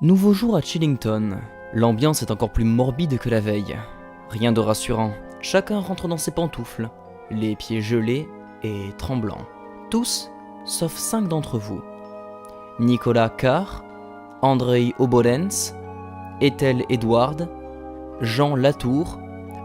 Nouveau jour à Chillington. L'ambiance est encore plus morbide que la veille. Rien de rassurant. Chacun rentre dans ses pantoufles, les pieds gelés et tremblants. Tous, sauf 5 d'entre vous. Nicolas Carr, Andrei Obolens, Ethel Edward, Jean Latour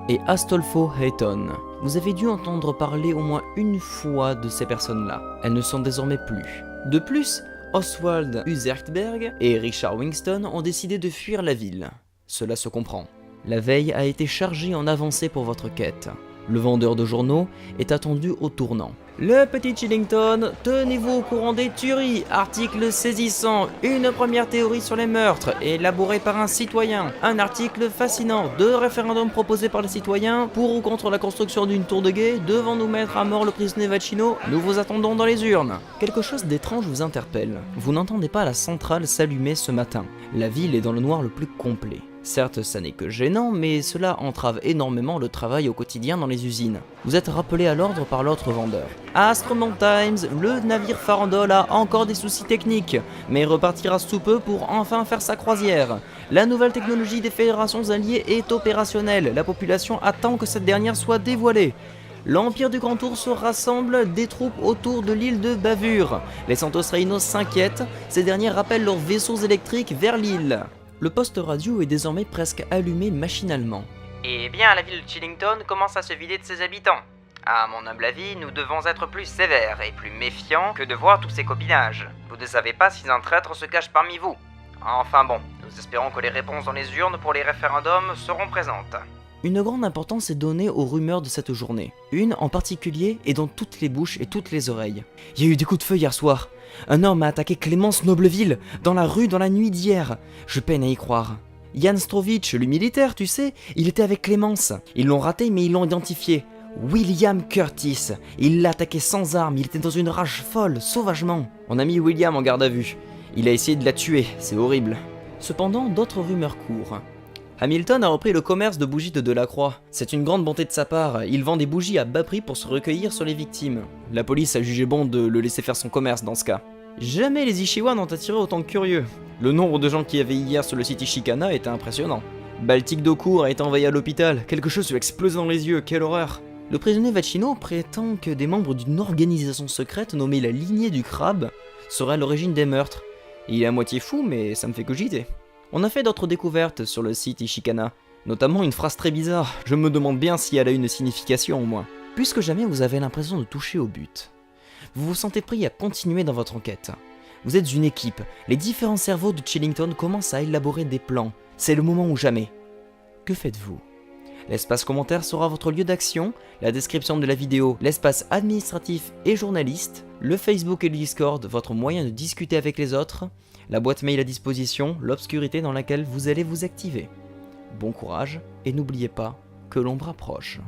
et Astolfo Hayton. Vous avez dû entendre parler au moins une fois de ces personnes-là. Elles ne sont désormais plus. De plus, Oswald Uzertberg et Richard Winston ont décidé de fuir la ville. Cela se comprend. La veille a été chargée en avancée pour votre quête. Le vendeur de journaux est attendu au tournant. Le petit Chillington, tenez-vous au courant des tueries. Article saisissant, une première théorie sur les meurtres, élaborée par un citoyen. Un article fascinant, 2 référendums proposés par les citoyens, pour ou contre la construction d'une tour de guet, devant nous mettre à mort le prisonnier Vacchino, nous vous attendons dans les urnes. Quelque chose d'étrange vous interpelle. Vous n'entendez pas la centrale s'allumer ce matin. La ville est dans le noir le plus complet. Certes, ça n'est que gênant, mais cela entrave énormément le travail au quotidien dans les usines. Vous êtes rappelé à l'ordre par l'autre vendeur. Astromont Times, le navire Farandole a encore des soucis techniques, mais repartira sous peu pour enfin faire sa croisière. La nouvelle technologie des fédérations alliées est opérationnelle, la population attend que cette dernière soit dévoilée. L'Empire du Grand Tour se rassemble des troupes autour de l'île de Bavure. Les Santos Reinos s'inquiètent, ces derniers rappellent leurs vaisseaux électriques vers l'île. Le poste radio est désormais presque allumé machinalement. Eh bien, la ville de Chillington commence à se vider de ses habitants. À mon humble avis, nous devons être plus sévères et plus méfiants que de voir tous ces copinages. Vous ne savez pas si un traître se cache parmi vous. Enfin bon, nous espérons que les réponses dans les urnes pour les référendums seront présentes. Une grande importance est donnée aux rumeurs de cette journée. Une en particulier est dans toutes les bouches et toutes les oreilles. Il y a eu des coups de feu hier soir. Un homme a attaqué Clémence Nobleville, dans la rue dans la nuit d'hier. Je peine à y croire. Jan Strovitch, le militaire, tu sais, il était avec Clémence. Ils l'ont raté mais ils l'ont identifié. William Curtis. Il l'a attaqué sans arme, il était dans une rage folle, sauvagement. On a mis William en garde à vue. Il a essayé de la tuer, c'est horrible. Cependant, d'autres rumeurs courent. Hamilton a repris le commerce de bougies de Delacroix. C'est une grande bonté de sa part, il vend des bougies à bas prix pour se recueillir sur les victimes. La police a jugé bon de le laisser faire son commerce dans ce cas. Jamais les Ishiwa n'ont attiré autant de curieux. Le nombre de gens qui avaient hier sur le site Ishikana était impressionnant. Baltic Docourt a été envahi à l'hôpital, quelque chose lui a explosé dans les yeux, quelle horreur. Le prisonnier Vacchino prétend que des membres d'une organisation secrète nommée la Lignée du Crabe seraient à l'origine des meurtres. Il est à moitié fou, mais ça me fait cogiter. On a fait d'autres découvertes sur le site Ishikana, notamment une phrase très bizarre, je me demande bien si elle a une signification au moins. Plus que jamais vous avez l'impression de toucher au but. Vous vous sentez pris à continuer dans votre enquête. Vous êtes une équipe, les différents cerveaux de Chillington commencent à élaborer des plans, c'est le moment ou jamais. Que faites-vous ? L'espace commentaire sera votre lieu d'action, la description de la vidéo, l'espace administratif et journaliste, le Facebook et le Discord, votre moyen de discuter avec les autres, la boîte mail à disposition, l'obscurité dans laquelle vous allez vous activer. Bon courage et n'oubliez pas que l'ombre approche.